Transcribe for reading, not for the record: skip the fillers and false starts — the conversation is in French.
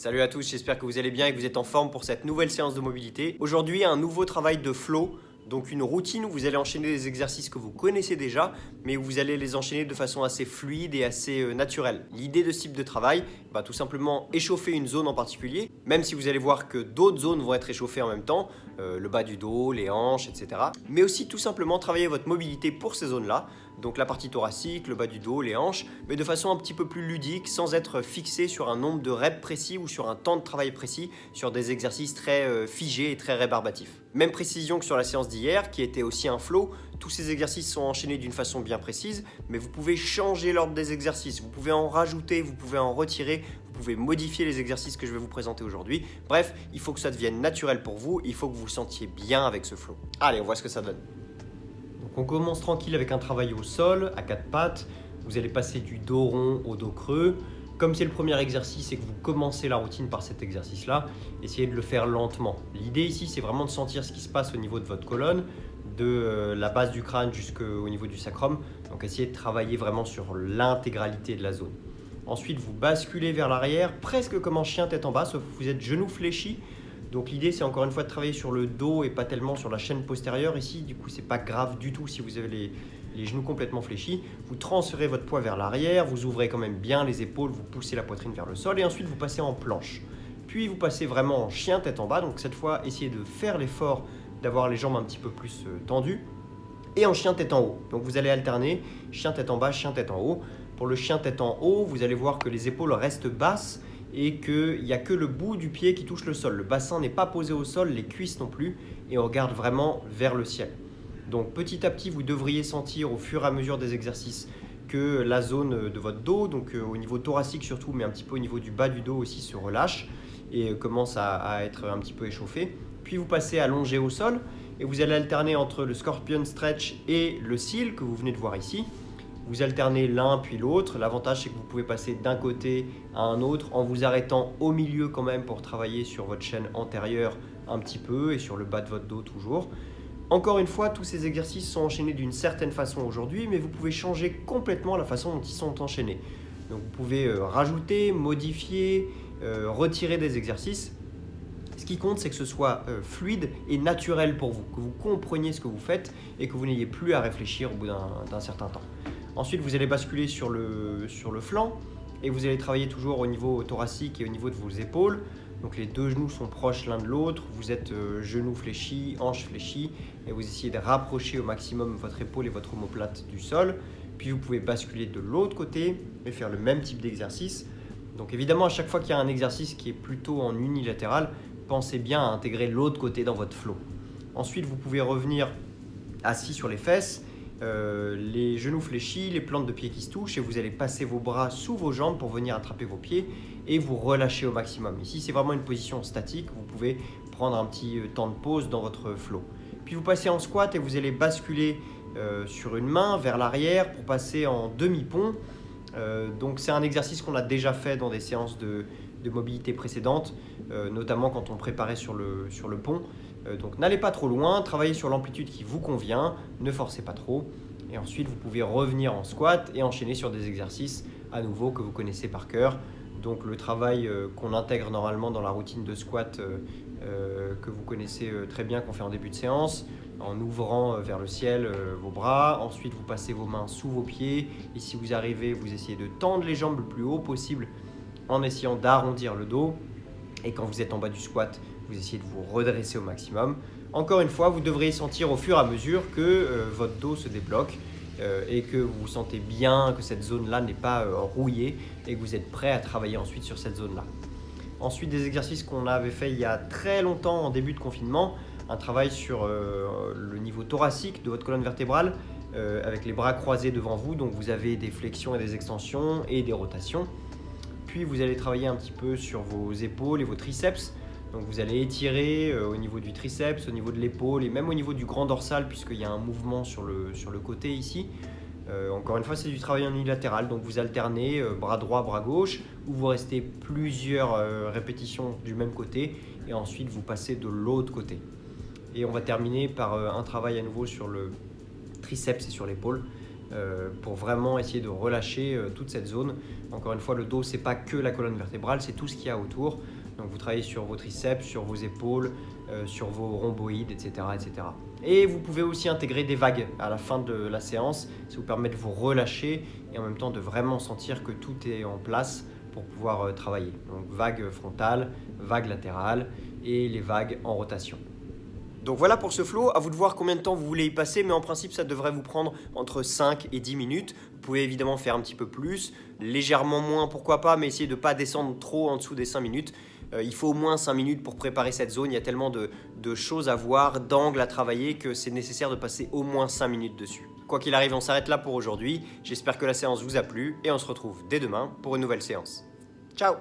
Salut à tous, j'espère que vous allez bien et que vous êtes en forme pour cette nouvelle séance de mobilité. Aujourd'hui, un nouveau travail de flow, donc une routine où vous allez enchaîner des exercices que vous connaissez déjà, mais où vous allez les enchaîner de façon assez fluide et assez naturelle. L'idée de ce type de travail, tout simplement échauffer une zone en particulier, même si vous allez voir que d'autres zones vont être échauffées en même temps, le bas du dos, les hanches, etc. Mais aussi tout simplement travailler votre mobilité pour ces zones-là, donc la partie thoracique, le bas du dos, les hanches, mais de façon un petit peu plus ludique, sans être fixé sur un nombre de reps précis ou sur un temps de travail précis, sur des exercices très figés et très rébarbatifs. Même précision que sur la séance d'hier, qui était aussi un flow, tous ces exercices sont enchaînés d'une façon bien précise, mais vous pouvez changer l'ordre des exercices, vous pouvez en rajouter, vous pouvez en retirer, vous pouvez modifier les exercices que je vais vous présenter aujourd'hui. Bref, il faut que ça devienne naturel pour vous, il faut que vous vous sentiez bien avec ce flow. Allez, on voit ce que ça donne. Donc on commence tranquille avec un travail au sol, à quatre pattes. Vous allez passer du dos rond au dos creux. Comme c'est le premier exercice et que vous commencez la routine par cet exercice-là, essayez de le faire lentement. L'idée ici, c'est vraiment de sentir ce qui se passe au niveau de votre colonne, de la base du crâne jusqu'au niveau du sacrum. Donc essayez de travailler vraiment sur l'intégralité de la zone. Ensuite, vous basculez vers l'arrière, presque comme un chien tête en bas, sauf que vous êtes genou fléchi. Donc l'idée, c'est encore une fois de travailler sur le dos et pas tellement sur la chaîne postérieure. Ici, du coup, c'est pas grave du tout si vous avez les genoux complètement fléchis. Vous transférez votre poids vers l'arrière, vous ouvrez quand même bien les épaules, vous poussez la poitrine vers le sol et ensuite vous passez en planche. Puis vous passez vraiment en chien tête en bas. Donc cette fois, essayez de faire l'effort d'avoir les jambes un petit peu plus tendues. Et en chien tête en haut. Donc vous allez alterner chien tête en bas, chien tête en haut. Pour le chien tête en haut, vous allez voir que les épaules restent basses et qu'il n'y a que le bout du pied qui touche le sol. Le bassin n'est pas posé au sol, les cuisses non plus, et on regarde vraiment vers le ciel. Donc petit à petit, vous devriez sentir au fur et à mesure des exercices que la zone de votre dos, donc au niveau thoracique surtout, mais un petit peu au niveau du bas du dos aussi, se relâche et commence à être un petit peu échauffé. Puis vous passez allongé au sol et vous allez alterner entre le scorpion stretch et le seal que vous venez de voir ici. Vous alternez l'un puis l'autre. L'avantage, c'est que vous pouvez passer d'un côté à un autre en vous arrêtant au milieu quand même pour travailler sur votre chaîne antérieure un petit peu et sur le bas de votre dos toujours. Encore une fois, tous ces exercices sont enchaînés d'une certaine façon aujourd'hui, mais vous pouvez changer complètement la façon dont ils sont enchaînés. Donc vous pouvez rajouter, modifier, retirer des exercices. Ce qui compte, c'est que ce soit fluide et naturel pour vous, que vous compreniez ce que vous faites et que vous n'ayez plus à réfléchir au bout d'un certain temps. Ensuite, vous allez basculer sur le flanc et vous allez travailler toujours au niveau thoracique et au niveau de vos épaules. Donc les deux genoux sont proches l'un de l'autre, vous êtes genoux fléchis, hanches fléchies et vous essayez de rapprocher au maximum votre épaule et votre omoplate du sol. Puis vous pouvez basculer de l'autre côté et faire le même type d'exercice. Donc évidemment, à chaque fois qu'il y a un exercice qui est plutôt en unilatéral, pensez bien à intégrer l'autre côté dans votre flow. Ensuite, vous pouvez revenir assis sur les fesses, les genoux fléchis, les plantes de pied qui se touchent et vous allez passer vos bras sous vos jambes pour venir attraper vos pieds et vous relâcher au maximum. Ici, c'est vraiment une position statique. Vous pouvez prendre un petit temps de pause dans votre flow. Puis vous passez en squat et vous allez basculer sur une main vers l'arrière pour passer en demi-pont. Donc c'est un exercice qu'on a déjà fait dans des séances de mobilité précédentes, notamment quand on préparait sur le pont. Donc n'allez pas trop loin, travaillez sur l'amplitude qui vous convient, ne forcez pas trop. Et ensuite, vous pouvez revenir en squat et enchaîner sur des exercices à nouveau que vous connaissez par cœur. Donc le travail qu'on intègre normalement dans la routine de squat que vous connaissez très bien, qu'on fait en début de séance, en ouvrant vers le ciel vos bras. Ensuite, vous passez vos mains sous vos pieds. Et si vous arrivez, vous essayez de tendre les jambes le plus haut possible en essayant d'arrondir le dos. Et quand vous êtes en bas du squat, vous essayez de vous redresser au maximum. Encore une fois, vous devriez sentir au fur et à mesure que votre dos se débloque et que vous vous sentez bien, que cette zone-là n'est pas rouillée et que vous êtes prêt à travailler ensuite sur cette zone-là. Ensuite, des exercices qu'on avait fait il y a très longtemps en début de confinement, un travail sur le niveau thoracique de votre colonne vertébrale avec les bras croisés devant vous. Donc vous avez des flexions et des extensions et des rotations. Puis vous allez travailler un petit peu sur vos épaules et vos triceps. Donc vous allez étirer au niveau du triceps, au niveau de l'épaule et même au niveau du grand dorsal puisqu'il y a un mouvement sur le côté ici. Encore une fois, c'est du travail en unilatéral. Donc vous alternez bras droit, bras gauche ou vous restez plusieurs répétitions du même côté et ensuite vous passez de l'autre côté. Et on va terminer par un travail à nouveau sur le triceps et sur l'épaule. pour vraiment essayer de relâcher toute cette zone. Encore une fois, le dos, c'est pas que la colonne vertébrale, c'est tout ce qu'il y a autour. Donc vous travaillez sur vos triceps, sur vos épaules, sur vos rhomboïdes, etc., etc. Et vous pouvez aussi intégrer des vagues à la fin de la séance. Ça vous permet de vous relâcher et en même temps de vraiment sentir que tout est en place pour pouvoir travailler. Donc vague frontale, vague latérale et les vagues en rotation. Donc voilà pour ce flow, à vous de voir combien de temps vous voulez y passer, mais en principe ça devrait vous prendre entre 5 et 10 minutes. Vous pouvez évidemment faire un petit peu plus, légèrement moins pourquoi pas, mais essayez de ne pas descendre trop en dessous des 5 minutes. Il faut au moins 5 minutes pour préparer cette zone, il y a tellement de choses à voir, d'angles à travailler que c'est nécessaire de passer au moins 5 minutes dessus. Quoi qu'il arrive, on s'arrête là pour aujourd'hui, j'espère que la séance vous a plu et on se retrouve dès demain pour une nouvelle séance. Ciao!